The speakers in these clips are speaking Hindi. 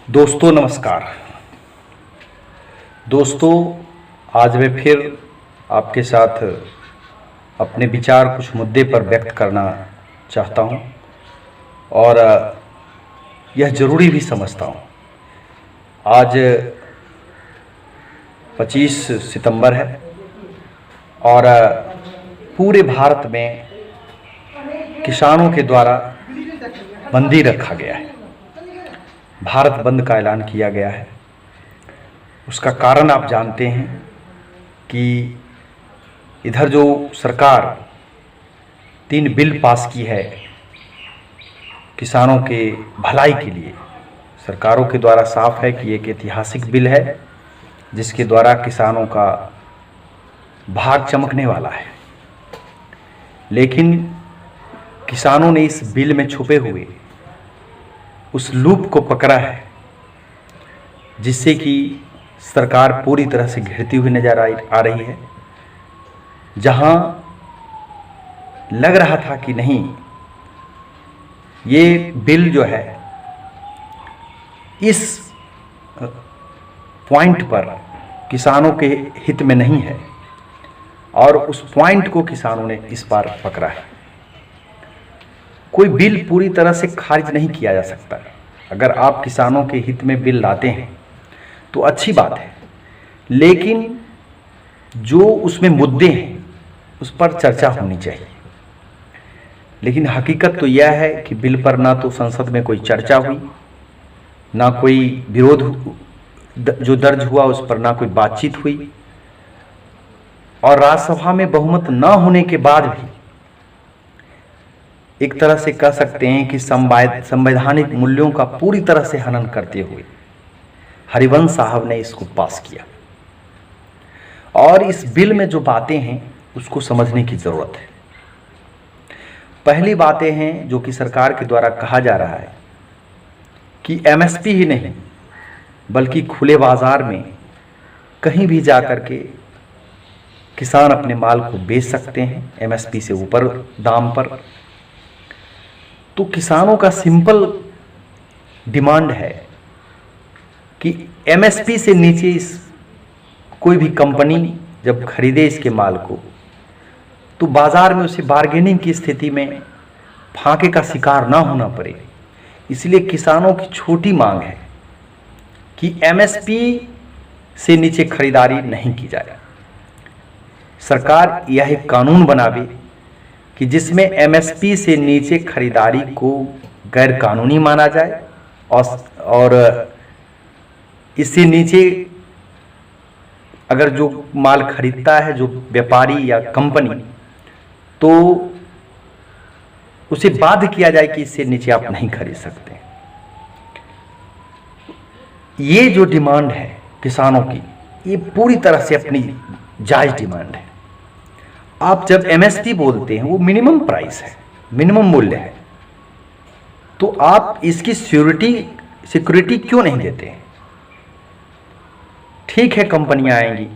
दोस्तों नमस्कार। दोस्तों आज मैं फिर आपके साथ अपने विचार कुछ मुद्दे पर व्यक्त करना चाहता हूं और यह ज़रूरी भी समझता हूं। आज 25 सितंबर है और पूरे भारत में किसानों के द्वारा बंदी रखा गया है। भारत बंद का ऐलान किया गया है। उसका कारण आप जानते हैं कि इधर जो सरकार 3 बिल पास की है किसानों के भलाई के लिए, सरकारों के द्वारा साफ है कि एक ऐतिहासिक बिल है जिसके द्वारा किसानों का भाग चमकने वाला है। लेकिन किसानों ने इस बिल में छुपे हुए उस लूप को पकड़ा है जिससे कि सरकार पूरी तरह से घिरती हुई नजर आ रही है। जहां लग रहा था कि नहीं, ये बिल जो है इस पॉइंट पर किसानों के हित में नहीं है और उस पॉइंट को किसानों ने इस बार पकड़ा है। कोई बिल पूरी तरह से खारिज नहीं किया जा सकता। अगर आप किसानों के हित में बिल लाते हैं तो अच्छी बात है, लेकिन जो उसमें मुद्दे हैं उस पर चर्चा होनी चाहिए। लेकिन हकीकत तो यह है कि बिल पर ना तो संसद में कोई चर्चा हुई, ना कोई विरोध जो दर्ज हुआ उस पर ना कोई बातचीत हुई, और राज्यसभा में बहुमत ना होने के बाद भी एक तरह से कह सकते हैं कि संवैधानिक मूल्यों का पूरी तरह से हनन करते हुए हरिवंश साहब ने इसको पास किया। और इस बिल में जो बातें हैं उसको समझने की जरूरत है। पहली बातें हैं जो कि सरकार के द्वारा कहा जा रहा है कि एमएसपी ही नहीं बल्कि खुले बाजार में कहीं भी जाकर के किसान अपने माल को बेच सकते हैं एमएसपी से ऊपर दाम पर। तो किसानों का सिंपल डिमांड है कि एमएसपी से नीचे इस कोई भी कंपनी जब खरीदे इसके माल को तो बाजार में उसे बार्गेनिंग की स्थिति में फाके का शिकार ना होना पड़े। इसलिए किसानों की छोटी मांग है कि एमएसपी से नीचे खरीदारी नहीं की जाए। सरकार यह एक कानून बनावे कि जिसमें एमएसपी से नीचे खरीदारी को गैर कानूनी माना जाए और इससे नीचे अगर जो माल खरीदता है जो व्यापारी या कंपनी, तो उसे बाध्य किया जाए कि इससे नीचे आप नहीं खरीद सकते। ये जो डिमांड है किसानों की, ये पूरी तरह से अपनी जायज डिमांड है। आप जब एमएसपी बोलते हैं वो मिनिमम प्राइस है, मिनिमम मूल्य है, तो आप इसकी सिक्योरिटी क्यों नहीं देते हैं? ठीक है, कंपनियां आएंगी।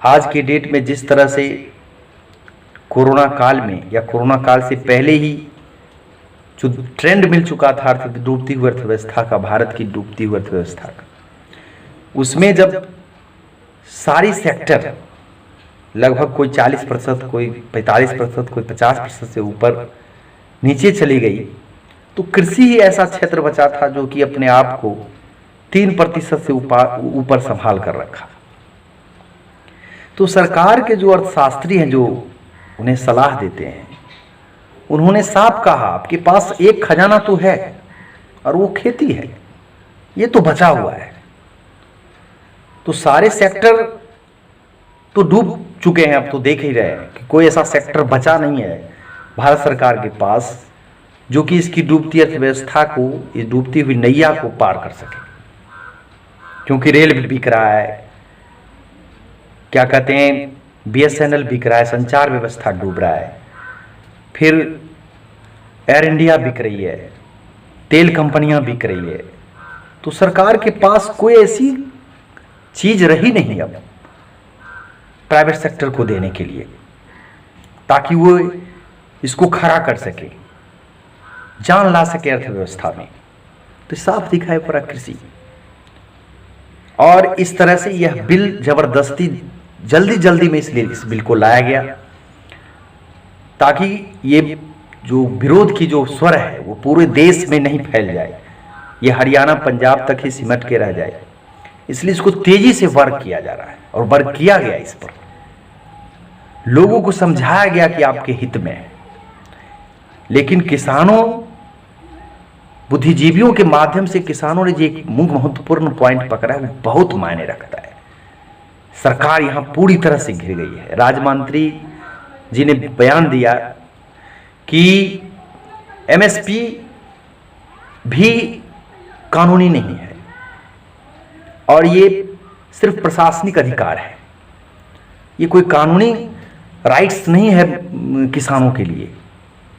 आज के डेट में जिस तरह से कोरोना काल में या कोरोना काल से पहले ही जो ट्रेंड मिल चुका था डूबती हुई अर्थव्यवस्था का, भारत की डूबती हुई अर्थव्यवस्था का, उसमें जब सारी सेक्टर लगभग कोई 40%, कोई 45%, कोई 50% से ऊपर नीचे चली गई, तो कृषि ही ऐसा क्षेत्र बचा था जो कि अपने आप को 3% से ऊपर संभाल कर रखा। तो सरकार के जो अर्थशास्त्री हैं जो उन्हें सलाह देते हैं, उन्होंने साफ कहा आपके पास एक खजाना तो है और वो खेती है, ये तो बचा हुआ है। तो सारे सेक्टर तो डूब चुके हैं, अब तो देख ही रहे हैं कि कोई ऐसा सेक्टर बचा नहीं है भारत सरकार के पास जो कि इसकी डूबती अर्थव्यवस्था को, इस डूबती हुई नैया को पार कर सके। क्योंकि रेल भी बिक रहा है, क्या कहते हैं, बीएसएनएल बिक रहा है, संचार व्यवस्था डूब रहा है, फिर एयर इंडिया बिक रही है, तेल कंपनियां बिक रही है। तो सरकार के पास कोई ऐसी चीज रही नहीं अब प्राइवेट सेक्टर को देने के लिए ताकि वो इसको खड़ा कर सके, जान ला सके अर्थव्यवस्था में। तो साफ दिखाई पड़ा कृषि। और इस तरह से यह बिल जबरदस्ती जल्दी में इसलिए इस बिल को लाया गया ताकि ये जो विरोध की जो स्वर है वो पूरे देश में नहीं फैल जाए, ये हरियाणा पंजाब तक ही सिमट के रह जाए। इसलिए इसको तेजी से वर्क किया जा रहा है और वर्क किया गया। इस पर लोगों को समझाया गया कि आपके हित में है, लेकिन किसानों, बुद्धिजीवियों के माध्यम से किसानों ने जो एक महत्वपूर्ण पॉइंट पकड़ा है वो बहुत मायने रखता है। सरकार यहां पूरी तरह से घिर गई है। राज्य मंत्री जी ने बयान दिया कि एमएसपी भी कानूनी नहीं है और ये सिर्फ प्रशासनिक अधिकार है, ये कोई कानूनी राइट्स नहीं है किसानों के लिए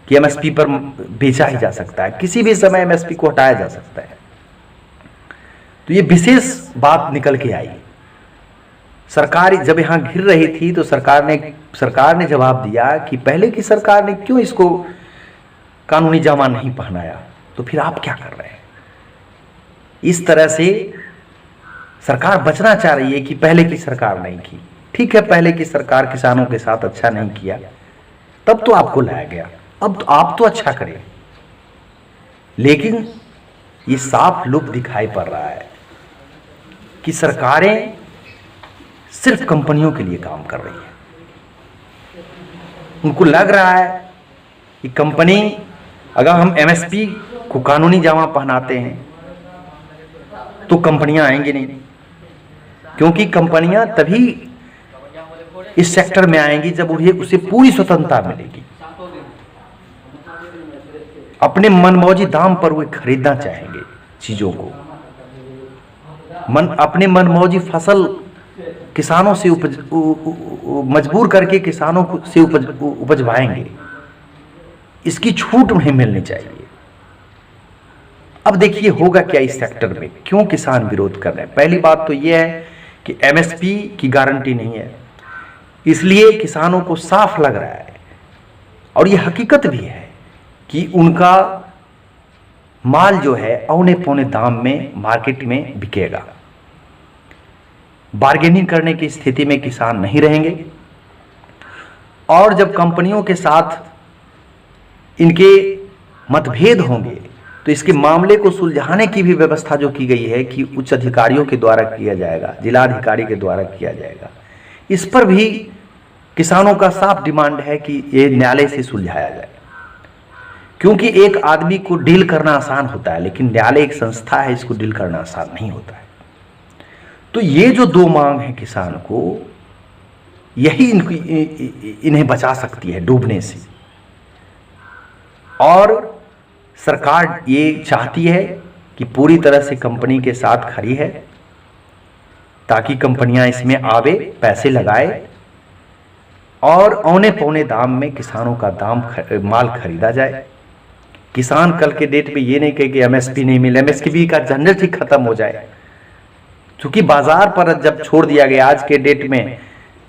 कि एमएसपी पर बेचा ही जा सकता है, किसी भी समय एमएसपी को हटाया जा सकता है। तो ये विशेष बात निकल के आई। सरकार जब यहां घिर रही थी तो सरकार ने जवाब दिया कि पहले की सरकार ने क्यों इसको कानूनी जामा नहीं पहनाया, तो फिर आप क्या कर रहे हैं। इस तरह से सरकार बचना चाह रही है कि पहले की सरकार नहीं की। ठीक है, पहले की सरकार किसानों के साथ अच्छा नहीं किया, तब तो आपको लाया गया, अब तो आप तो अच्छा करें। लेकिन ये साफ लुक दिखाई पड़ रहा है कि सरकारें सिर्फ कंपनियों के लिए काम कर रही है। उनको लग रहा है कि कंपनी, अगर हम एमएसपी को कानूनी जामा पहनाते हैं तो कंपनियां आएंगी नहीं, क्योंकि कंपनियां तभी इस सेक्टर में आएंगी जब उसे पूरी स्वतंत्रता मिलेगी। अपने मनमौजी दाम पर वे खरीदना चाहेंगे चीजों को, अपने मनमौजी फसल किसानों से मजबूर करके किसानों से उपजवाएंगे। इसकी छूट उन्हें मिलनी चाहिए। अब देखिए होगा क्या इस सेक्टर में, क्यों किसान विरोध कर रहे हैं। पहली बात तो यह है कि एमएसपी की गारंटी नहीं है, इसलिए किसानों को साफ लग रहा है और यह हकीकत भी है कि उनका माल जो है औने पौने दाम में मार्केट में बिकेगा। बार्गेनिंग करने की स्थिति में किसान नहीं रहेंगे और जब कंपनियों के साथ इनके मतभेद होंगे तो इसके मामले को सुलझाने की भी व्यवस्था जो की गई है कि उच्च अधिकारियों के द्वारा किया जाएगा, जिलाधिकारी के द्वारा किया जाएगा। इस पर भी किसानों का साफ डिमांड है कि यह न्यायालय से सुलझाया जाए, क्योंकि एक आदमी को डील करना आसान होता है लेकिन न्यायालय एक संस्था है, इसको डील करना आसान नहीं होता है। तो ये जो दो मांग है किसान को, यही इन्हें बचा सकती है डूबने से। और सरकार ये चाहती है कि पूरी तरह से कंपनी के साथ खड़ी है ताकि कंपनियां इसमें आवे, पैसे लगाए और औने पौने दाम में किसानों का माल खरीदा जाए। किसान कल के डेट में ये नहीं कहे कि एमएसपी नहीं मिले, एमएसपी का झंझट ही खत्म हो जाए। क्योंकि बाजार पर जब छोड़ दिया गया, आज के डेट में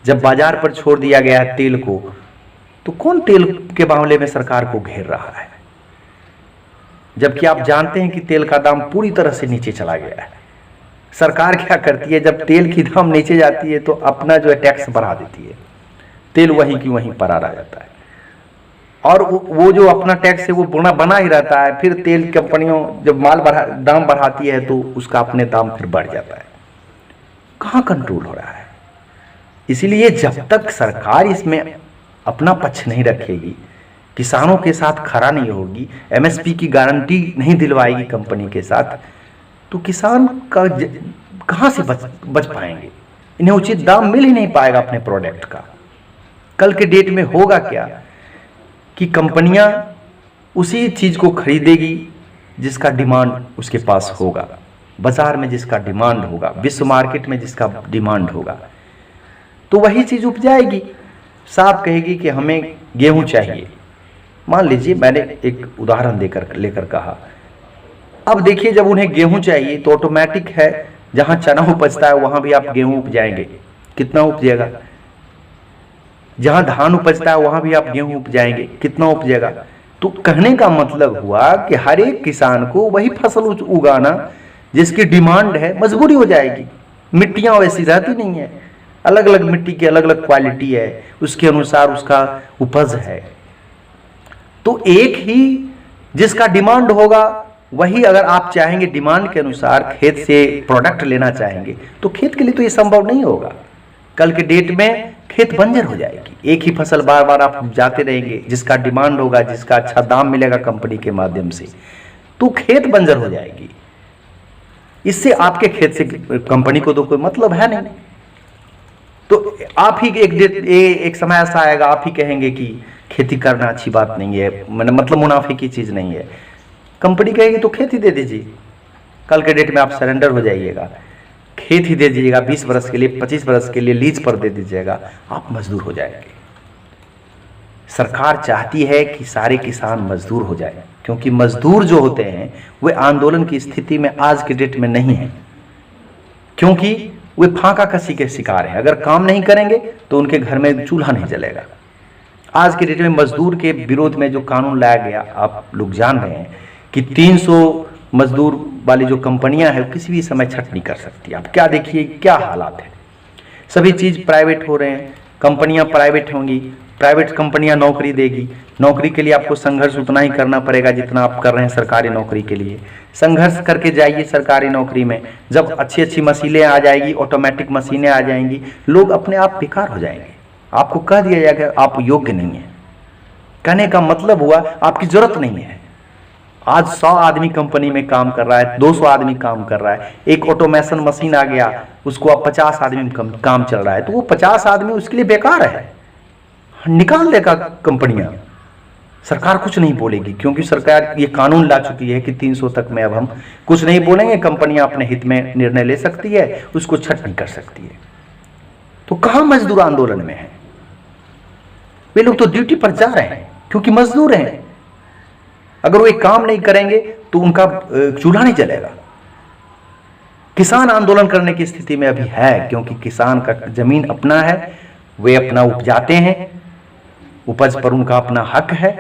जब बाजार पर छोड़ दिया गया है तेल को, तो कौन तेल के मामले में सरकार को घेर रहा है, जबकि आप जानते हैं कि तेल का दाम पूरी तरह से नीचे चला गया है। सरकार क्या करती है, जब तेल की दाम नीचे जाती है तो अपना जो है टैक्स बढ़ा देती है, तेल वहीं की वहीं पर आ जाता है और वो जो अपना टैक्स है वो बना ही रहता है। फिर तेल कंपनियों जब दाम बढ़ाती है तो उसका अपने दाम फिर बढ़ जाता है। कहाँ कंट्रोल हो रहा है। इसीलिए जब तक सरकार इसमें अपना पक्ष नहीं रखेगी, किसानों के साथ खड़ा नहीं होगी, एमएसपी की गारंटी नहीं दिलवाएगी कंपनी के साथ, तो किसान का कहाँ से बच पाएंगे। इन्हें उचित दाम मिल ही नहीं पाएगा अपने प्रोडक्ट का। कल के डेट में होगा क्या कि कंपनियां उसी चीज को खरीदेगी जिसका डिमांड उसके पास होगा, बाजार में जिसका डिमांड होगा, विश्व मार्केट में जिसका डिमांड होगा, तो वही चीज उपजाएगी। साफ कहेगी कि हमें गेहूं चाहिए। मान लीजिए मैंने एक उदाहरण लेकर कहा, अब देखिए जब उन्हें गेहूं चाहिए तो ऑटोमेटिक है जहां चना उपजता है वहां भी आप गेहूं उपजाएंगे। कितना उपजेगा? जहां धान उपजता है वहां भी आप गेहूं उपजाएंगे। कितना उपजेगा? तो कहने का मतलब हुआ कि हर एक किसान को वही फसल उगाना जिसकी डिमांड है, मजबूरी हो जाएगी। मिट्टियां वैसी रहती नहीं है, अलग अलग मिट्टी की अलग अलग क्वालिटी है, उसके अनुसार उसका उपज है। तो एक ही जिसका डिमांड होगा वही, अगर आप चाहेंगे डिमांड के अनुसार खेत से प्रोडक्ट लेना चाहेंगे तो खेत के लिए तो ये संभव नहीं होगा। कल के डेट में खेत बंजर हो जाएगी, एक ही फसल बार बार आप जाते रहेंगे, जिसका डिमांड होगा, जिसका अच्छा दाम मिलेगा कंपनी के माध्यम से, तो खेत बंजर हो जाएगी। इससे आपके खेत से कंपनी को तो कोई मतलब है नहीं। तो आप ही एक समय ऐसा आएगा, आप ही कहेंगे कि खेती करना अच्छी बात नहीं है, मतलब मुनाफे की चीज नहीं है। कंपनी कहेगी तो खेत ही दे दीजिए, कल के डेट में आप सरेंडर हो जाइएगा, खेत ही दे दीजिएगा, 20 वर्ष के लिए 25 वर्ष के लिए लीज पर दे दीजिएगा, आप मजदूर हो जाएंगे। सरकार चाहती है कि सारे किसान मजदूर हो जाए, क्योंकि मजदूर जो होते हैं वे आंदोलन की स्थिति में आज के डेट में नहीं है, क्योंकि वे फांका कसी के शिकार हैं। अगर काम नहीं करेंगे तो उनके घर में चूल्हा नहीं जलेगा। आज के डेट में मजदूर के विरोध में जो कानून लाया गया, आप लोग जान रहे हैं कि 300 मजदूर वाली जो कंपनियां हैं किसी भी समय छट नहीं कर सकती। आप क्या देखिए क्या हालात है, सभी चीज प्राइवेट हो रहे हैं, कंपनियां प्राइवेट होंगी, प्राइवेट कंपनियां नौकरी देगी, नौकरी के लिए आपको संघर्ष उतना ही करना पड़ेगा जितना आप कर रहे हैं सरकारी नौकरी के लिए। संघर्ष करके जाइए सरकारी नौकरी में, जब अच्छी अच्छी मशीनें आ जाएगी, ऑटोमेटिक मशीनें आ जाएंगी, लोग अपने आप बेकार हो जाएंगे। आपको कह दिया जाएगा आप योग्य नहीं है। कहने का मतलब हुआ आपकी जरूरत नहीं है। आज 100 आदमी कंपनी में काम कर रहा है, 200 आदमी काम कर रहा है, एक ऑटोमेशन मशीन आ गया, उसको अब 50 आदमी में काम चल रहा है, तो वो 50 आदमी उसके लिए बेकार है, निकाल देगा कंपनियां। सरकार कुछ नहीं बोलेगी, क्योंकि सरकार ये कानून ला चुकी है कि 300 तक में अब हम कुछ नहीं बोलेंगे, कंपनियां अपने हित में निर्णय ले सकती है, उसको छट नहीं कर सकती है। तो कहां मजदूर आंदोलन में है? वे लोग तो ड्यूटी पर जा रहे हैं क्योंकि मजदूर हैं। अगर वे काम नहीं करेंगे तो उनका चूल्हा नहीं जलेगा। किसान आंदोलन करने की स्थिति में अभी है, क्योंकि किसान का जमीन अपना है, वे अपना उपजाते हैं, उपज पर उनका अपना हक है।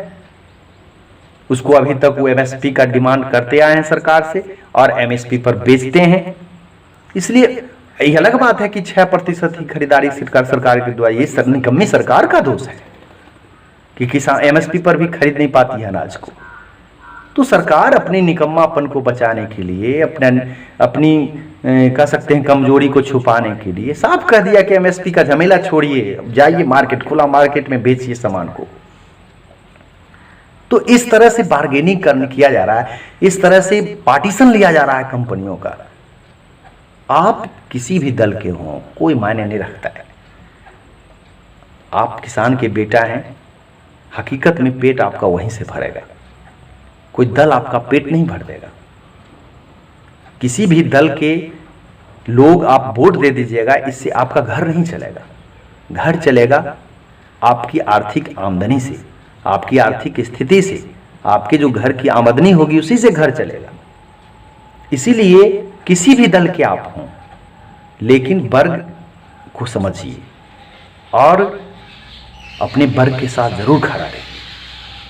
उसको अभी तक वो एमएसपी का डिमांड करते आए हैं सरकार से, और एमएसपी पर बेचते हैं। इसलिए यह अलग बात है कि 6% ही खरीदारी सरकार के द्वारा, ये निकम्मी सरकार का दोष है कि किसान एमएसपी पर भी खरीद नहीं पाती है अनाज को। तो सरकार अपनी निकम्मापन को बचाने के लिए, अपनी कह सकते हैं कमजोरी को छुपाने के लिए साफ कह दिया कि एमएसपी का झमेला छोड़िए, जाइए मार्केट, खुला मार्केट में बेचिए सामान को। तो इस तरह से बार्गेनिंग किया जा रहा है, इस तरह से पार्टीशन लिया जा रहा है कंपनियों का। आप किसी भी दल के हों, कोई मायने नहीं रखता है। आप किसान के बेटा हैं, हकीकत में पेट आपका वहीं से भरेगा, कोई दल आपका पेट नहीं भर देगा। किसी भी दल के लोग आप वोट दे दीजिएगा, इससे आपका घर नहीं चलेगा। घर चलेगा आपकी आर्थिक आमदनी से, आपकी आर्थिक स्थिति से, आपके जो घर की आमदनी होगी उसी से घर चलेगा। इसीलिए किसी भी दल के आप हों, लेकिन वर्ग को समझिए और अपने वर्ग के साथ जरूर खड़ा रहिए।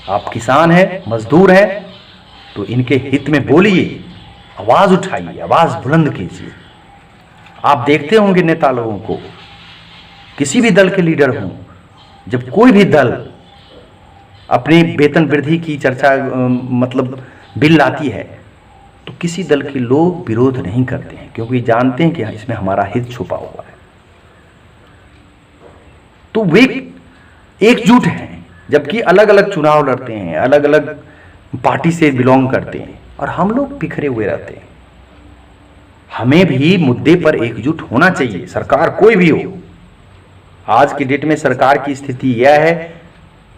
आप किसान हैं, मजदूर हैं, तो इनके हित में बोलिए, आवाज उठाइए, आवाज बुलंद कीजिए। आप देखते होंगे नेता लोगों को, किसी भी दल के लीडर हों, जब कोई भी दल अपनी वेतन वृद्धि की चर्चा मतलब बिल लाती है, तो किसी दल के लोग विरोध नहीं करते हैं, क्योंकि जानते हैं कि इसमें हमारा हित छुपा हुआ है। तो वे एकजुट हैं, जबकि अलग अलग चुनाव लड़ते हैं, अलग अलग पार्टी से बिलोंग करते हैं, और हम लोग बिखरे हुए रहते हैं। हमें भी मुद्दे पर एकजुट होना चाहिए, सरकार कोई भी हो। आज की डेट में सरकार की स्थिति यह है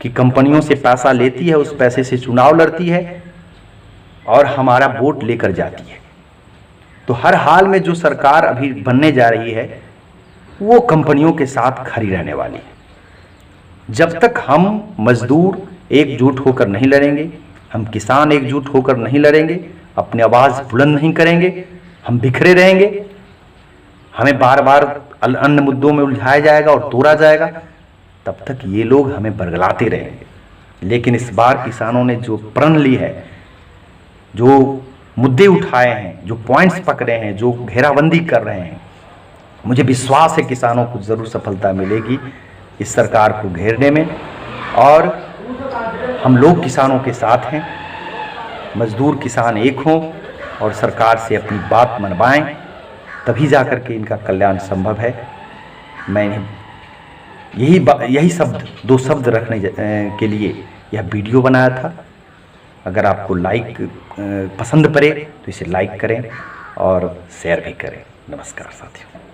कि कंपनियों से पैसा लेती है, उस पैसे से चुनाव लड़ती है और हमारा वोट लेकर जाती है। तो हर हाल में जो सरकार अभी बनने जा रही है वो कंपनियों के साथ खड़ी रहने वाली है। जब तक हम मजदूर एकजुट होकर नहीं लड़ेंगे, हम किसान एकजुट होकर नहीं लड़ेंगे, अपनी आवाज बुलंद नहीं करेंगे, हम बिखरे रहेंगे, हमें बार बार अन्य मुद्दों में उलझाया जाएगा और तोड़ा जाएगा, तब तक ये लोग हमें बरगलाते रहेंगे। लेकिन इस बार किसानों ने जो प्रण ली है, जो मुद्दे उठाए हैं, जो पॉइंट्स पकड़े हैं, जो घेराबंदी कर रहे हैं, मुझे विश्वास है किसानों को ज़रूर सफलता मिलेगी इस सरकार को घेरने में। और हम लोग किसानों के साथ हैं, मजदूर किसान एक हों और सरकार से अपनी बात मनवाएं, तभी जाकर के इनका कल्याण संभव है। मैं यही शब्द, 2 शब्द रखने के लिए यह वीडियो बनाया था। अगर आपको पसंद पड़े तो इसे लाइक करें और शेयर भी करें। नमस्कार साथियों।